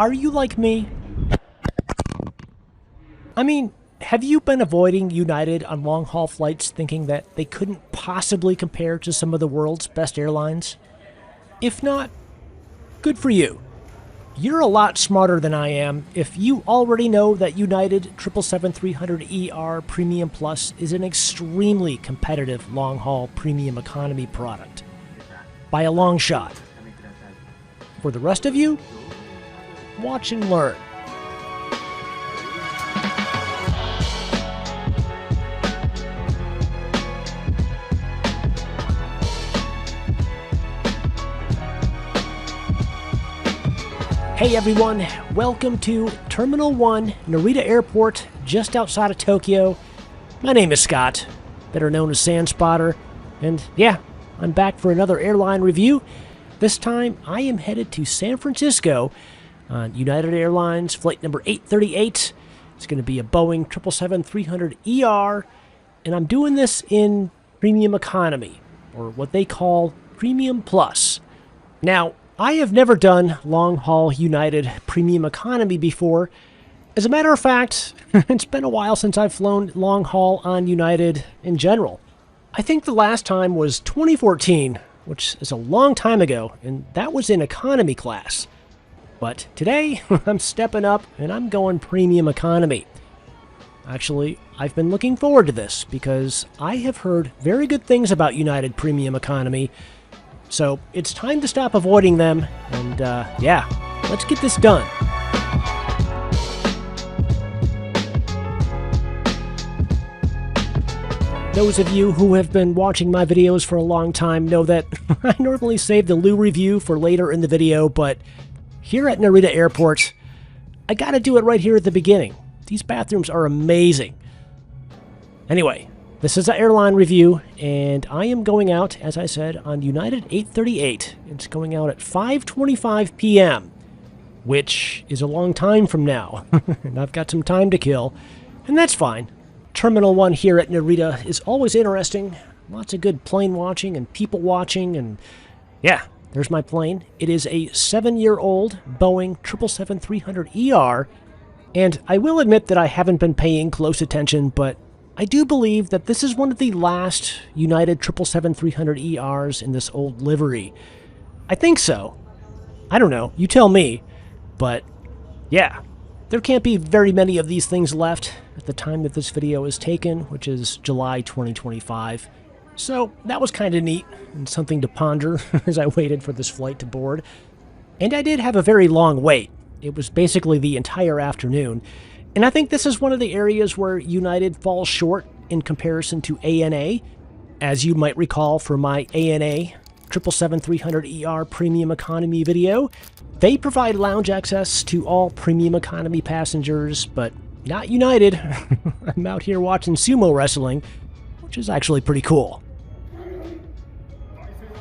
Are you like me? I mean, have you been avoiding United on long-haul flights thinking that they couldn't possibly compare to some of the world's best airlines? If not, good for you. You're a lot smarter than I am if you already know that United 777-300ER Premium Plus is an extremely competitive long-haul premium economy product. By a long shot. For the rest of you, watch and learn. Hey everyone, welcome to Terminal 1, Narita Airport, just outside of Tokyo. My name is Scott, better known as SANspotter, and yeah, I'm back for another airline review. This time, I am headed to San Francisco on United Airlines flight number 838. It's going to be a Boeing 777-300ER, and I'm doing this in Premium Economy, or what they call Premium Plus. Now, I have never done long-haul United Premium Economy before. As a matter of fact, it's been a while since I've flown long-haul on United in general. I think the last time was 2014, which is a long time ago, and that was in economy class. But today, I'm stepping up and I'm going Premium Economy. Actually, I've been looking forward to this because I have heard very good things about United Premium Economy. So it's time to stop avoiding them, and yeah, let's get this done. Those of you who have been watching my videos for a long time know that I normally save the loo review for later in the video, but here at Narita Airport, I gotta do it right here at the beginning. These bathrooms are amazing. Anyway, this is an airline review, and I am going out, as I said, on United 838. It's going out at 5:25 p.m., which is a long time from now, and I've got some time to kill, and that's fine. Terminal 1 here at Narita is always interesting. Lots of good plane watching and people watching, and yeah, there's my plane. It is a 7-year-old Boeing 777-300ER, and I will admit that I haven't been paying close attention, but I do believe that this is one of the last United 777-300ERs in this old livery. I think so. I don't know, you tell me. But yeah, there can't be very many of these things left at the time that this video is taken, which is July 2025. So that was kind of neat and something to ponder as I waited for this flight to board. And I did have a very long wait. It was basically the entire afternoon. And I think this is one of the areas where United falls short in comparison to ANA. As you might recall from my ANA 777-300ER Premium Economy video, they provide lounge access to all Premium Economy passengers, but not United. I'm out here watching sumo wrestling, which is actually pretty cool.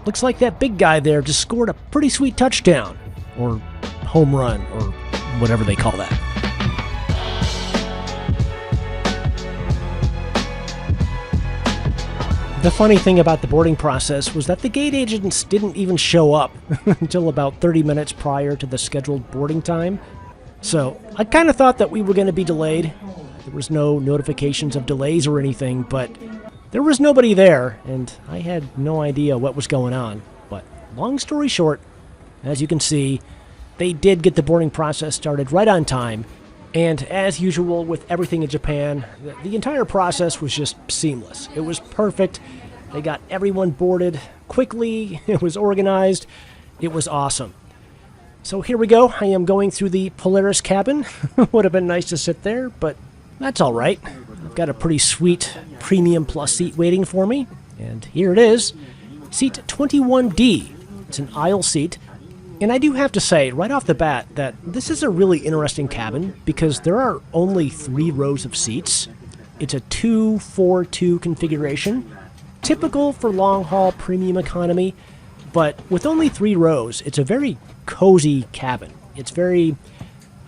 Looks like that big guy there just scored a pretty sweet touchdown, or home run, or whatever they call that. The funny thing about the boarding process was that the gate agents didn't even show up until about 30 minutes prior to the scheduled boarding time. So I kind of thought that we were going to be delayed. There was no notifications of delays or anything, but there was nobody there, and I had no idea what was going on. But long story short, as you can see, they did get the boarding process started right on time. And as usual with everything in Japan, the entire process was just seamless. It was perfect. They got everyone boarded quickly. It was organized. It was awesome. So here we go. I am going through the Polaris cabin. Would have been nice to sit there, but that's all right. I've got a pretty sweet Premium Plus seat waiting for me. And here it is. Seat 21D. It's an aisle seat. And I do have to say, right off the bat, that this is a really interesting cabin because there are only 3 rows of seats. It's a 2-4-2 configuration, typical for long-haul premium economy, but with only 3 rows, it's a very cozy cabin. It's very,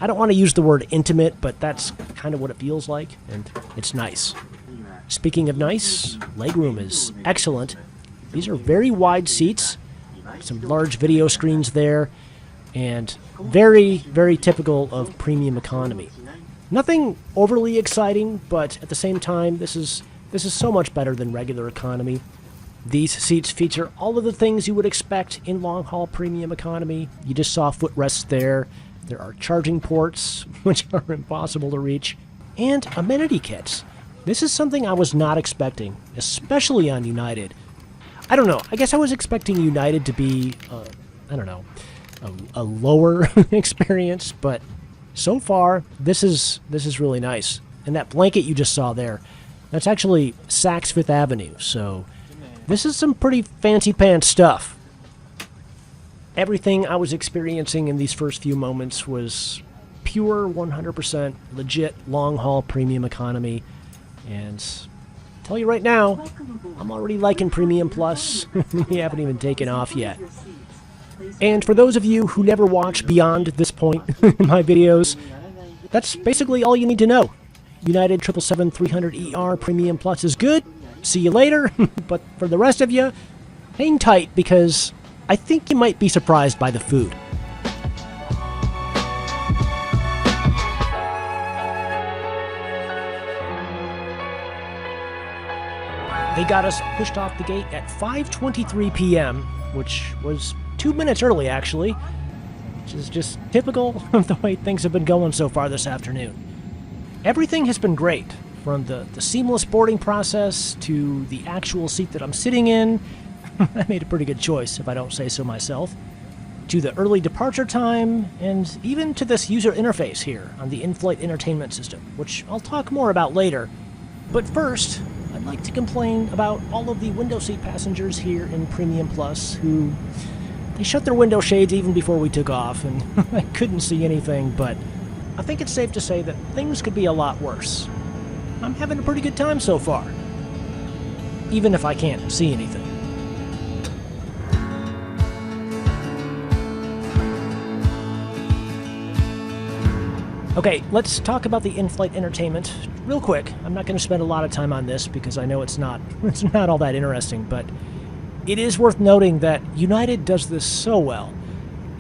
I don't want to use the word intimate, but that's kind of what it feels like, and it's nice. Speaking of nice, legroom is excellent. These are very wide seats. Some large video screens there. and very, very typical of premium economy. Nothing overly exciting, but at the same time, this is so much better than regular economy. These seats feature all of the things you would expect in long-haul premium economy. You just saw footrests there. There are charging ports, which are impossible to reach, and amenity kits. This is something I was not expecting, especially on United. I don't know, I guess I was expecting United to be, a lower experience, but so far, this is really nice. And that blanket you just saw there, that's actually Saks Fifth Avenue, so this is some pretty fancy pants stuff. Everything I was experiencing in these first few moments was pure 100% legit long-haul premium economy. And I'll tell you right now, I'm already liking Premium Plus. We haven't even taken off yet. And for those of you who never watch beyond this point in my videos, that's basically all you need to know. United 777-300ER Premium Plus is good. See you later. But for the rest of you, hang tight because I think you might be surprised by the food. They got us pushed off the gate at 5:23 p.m., which was 2 minutes early, actually, which is just typical of the way things have been going so far this afternoon. Everything has been great, from the seamless boarding process to the actual seat that I'm sitting in. I made a pretty good choice, if I don't say so myself, to the early departure time, and even to this user interface here on the in-flight entertainment system, which I'll talk more about later. But first, I'd like to complain about all of the window seat passengers here in Premium Plus who they shut their window shades even before we took off, and I couldn't see anything, but I think it's safe to say that things could be a lot worse. I'm having a pretty good time so far, even if I can't see anything. Okay, let's talk about the in-flight entertainment real quick. I'm not going to spend a lot of time on this because I know it's not all that interesting, but it is worth noting that United does this so well.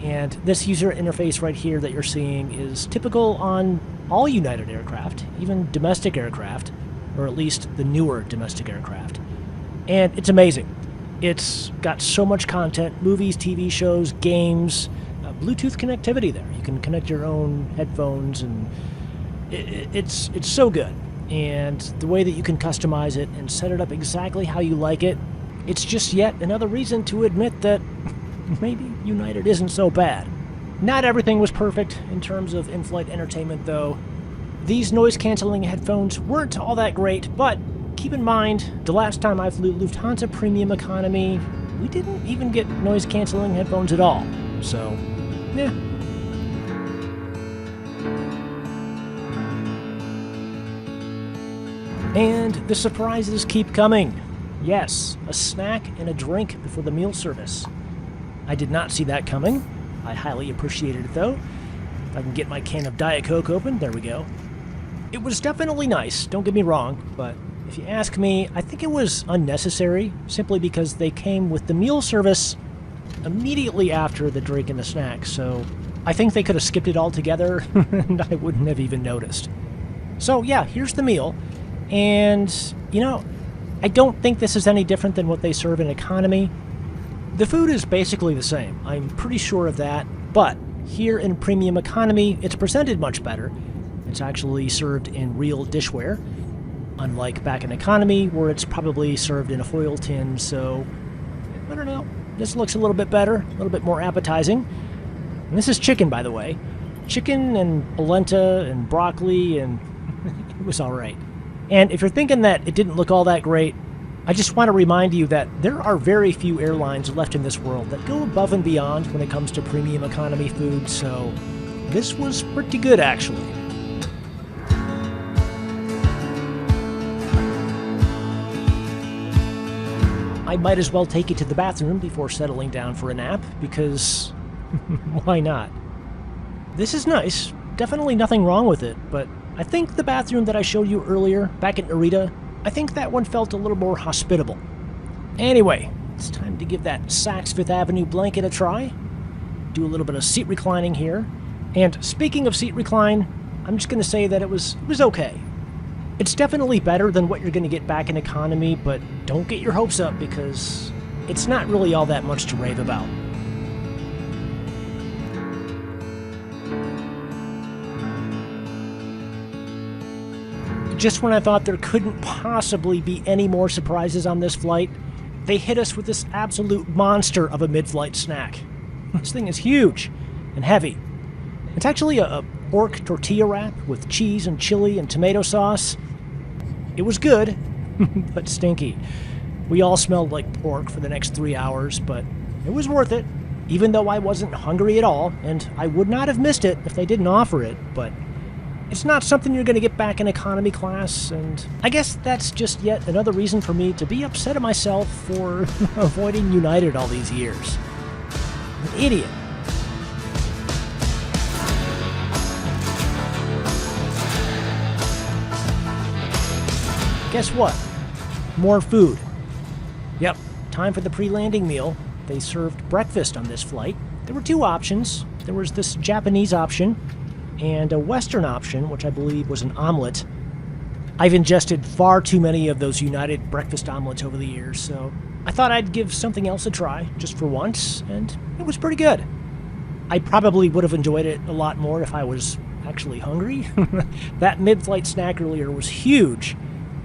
And this user interface right here that you're seeing is typical on all United aircraft, even domestic aircraft, or at least the newer domestic aircraft. And it's amazing. It's got so much content, movies, TV shows, games, Bluetooth connectivity there. You can connect your own headphones, and it's so good. And the way that you can customize it and set it up exactly how you like it, it's just yet another reason to admit that maybe United isn't so bad. Not everything was perfect in terms of in-flight entertainment, though. These noise-canceling headphones weren't all that great, but keep in mind, the last time I flew Lufthansa Premium Economy, we didn't even get noise-canceling headphones at all. So, yeah. And the surprises keep coming. Yes, a snack and a drink before the meal service. I did not see that coming. I highly appreciated it, though. If I can get my can of Diet Coke open, there we go. It was definitely nice, don't get me wrong, but if you ask me, I think it was unnecessary, simply because they came with the meal service immediately after the drink and the snack, so I think they could have skipped it altogether, and I wouldn't have even noticed. So yeah, here's the meal, and, you know, I don't think this is any different than what they serve in economy. The food is basically the same, I'm pretty sure of that, but here in Premium Economy, it's presented much better. It's actually served in real dishware, unlike back in economy, where it's probably served in a foil tin, so, I don't know. This looks a little bit better, a little bit more appetizing. And this is chicken, by the way. Chicken and polenta and broccoli, and it was alright. And if you're thinking that it didn't look all that great, I just want to remind you that there are very few airlines left in this world that go above and beyond when it comes to premium economy food, so this was pretty good, actually. I might as well take you to the bathroom before settling down for a nap, because why not? This is nice, definitely nothing wrong with it, but I think the bathroom that I showed you earlier, back at Narita, I think that one felt a little more hospitable. Anyway, it's time to give that Saks Fifth Avenue blanket a try. do a little bit of seat reclining here. And speaking of seat recline, I'm just going to say that it was okay. It's definitely better than what you're going to get back in economy, but don't get your hopes up because it's not really all that much to rave about. Just when I thought there couldn't possibly be any more surprises on this flight, they hit us with this absolute monster of a mid-flight snack. This thing is huge and heavy. It's actually a pork tortilla wrap with cheese and chili and tomato sauce. It was good, but stinky. We all smelled like pork for the next 3 hours, but it was worth it, even though I wasn't hungry at all, and I would not have missed it if they didn't offer it, but it's not something you're going to get back in economy class, and I guess that's just yet another reason for me to be upset at myself for avoiding United all these years. An idiot. Guess what? More food. Yep, time for the pre-landing meal. They served breakfast on this flight. There were two options. There was this Japanese option and a Western option, which I believe was an omelet. I've ingested far too many of those United breakfast omelets over the years, so I thought I'd give something else a try, just for once, and it was pretty good. I probably would have enjoyed it a lot more if I was actually hungry. That mid-flight snack earlier was huge,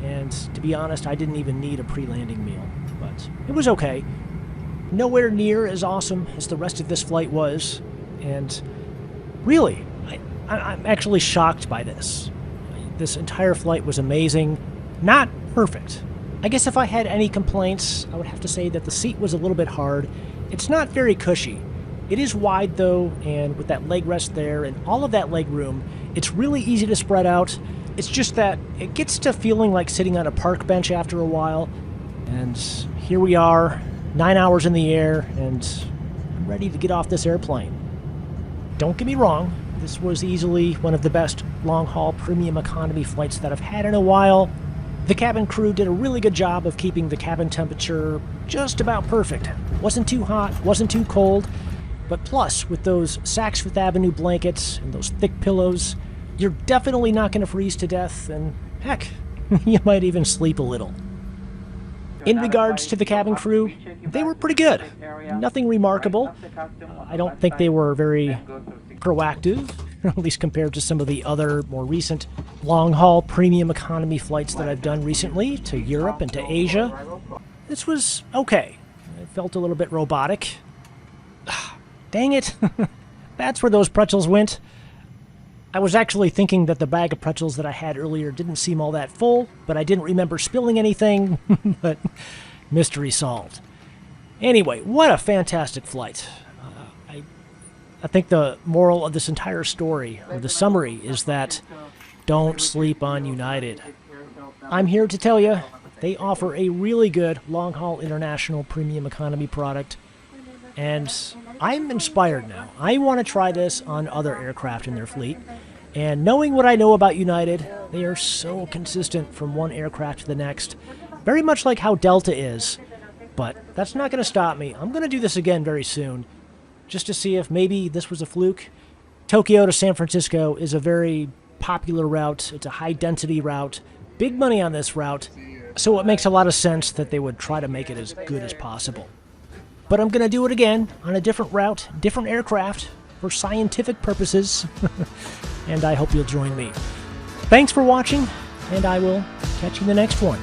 and to be honest, I didn't even need a pre-landing meal, but it was okay. Nowhere near as awesome as the rest of this flight was, and really, I'm actually shocked by this. This entire flight was amazing. Not perfect. I guess if I had any complaints, I would have to say that the seat was a little bit hard. It's not very cushy. It is wide though, and with that leg rest there and all of that leg room, it's really easy to spread out. It's just that it gets to feeling like sitting on a park bench after a while. And here we are, 9 hours in the air, and I'm ready to get off this airplane. Don't get me wrong, this was easily one of the best long-haul premium economy flights that I've had in a while. The cabin crew did a really good job of keeping the cabin temperature just about perfect. Wasn't too hot, wasn't too cold, but plus, with those Saks Fifth Avenue blankets and those thick pillows, you're definitely not going to freeze to death, and heck, you might even sleep a little. In regards to the cabin crew, they were pretty good. Nothing remarkable. I don't think they were very proactive, at least compared to some of the other more recent long-haul premium economy flights that I've done recently to Europe and to Asia. This was okay. It felt a little bit robotic. Dang it. That's where those pretzels went. I was actually thinking that the bag of pretzels that I had earlier didn't seem all that full, but I didn't remember spilling anything, but mystery solved. Anyway, what a fantastic flight. I think the moral of this entire story, or the summary, is that don't sleep on United. I'm here to tell you, they offer a really good long-haul international premium economy product, and I'm inspired now. I want to try this on other aircraft in their fleet, and knowing what I know about United, they are so consistent from one aircraft to the next, very much like how Delta is. But that's not going to stop me. I'm going to do this again very soon, just to see if maybe this was a fluke. Tokyo to San Francisco is a very popular route. It's a high-density route. Big money on this route, so it makes a lot of sense that they would try to make it as good as possible. But I'm going to do it again on a different route, different aircraft, for scientific purposes, and I hope you'll join me. Thanks for watching, and I will catch you in the next one.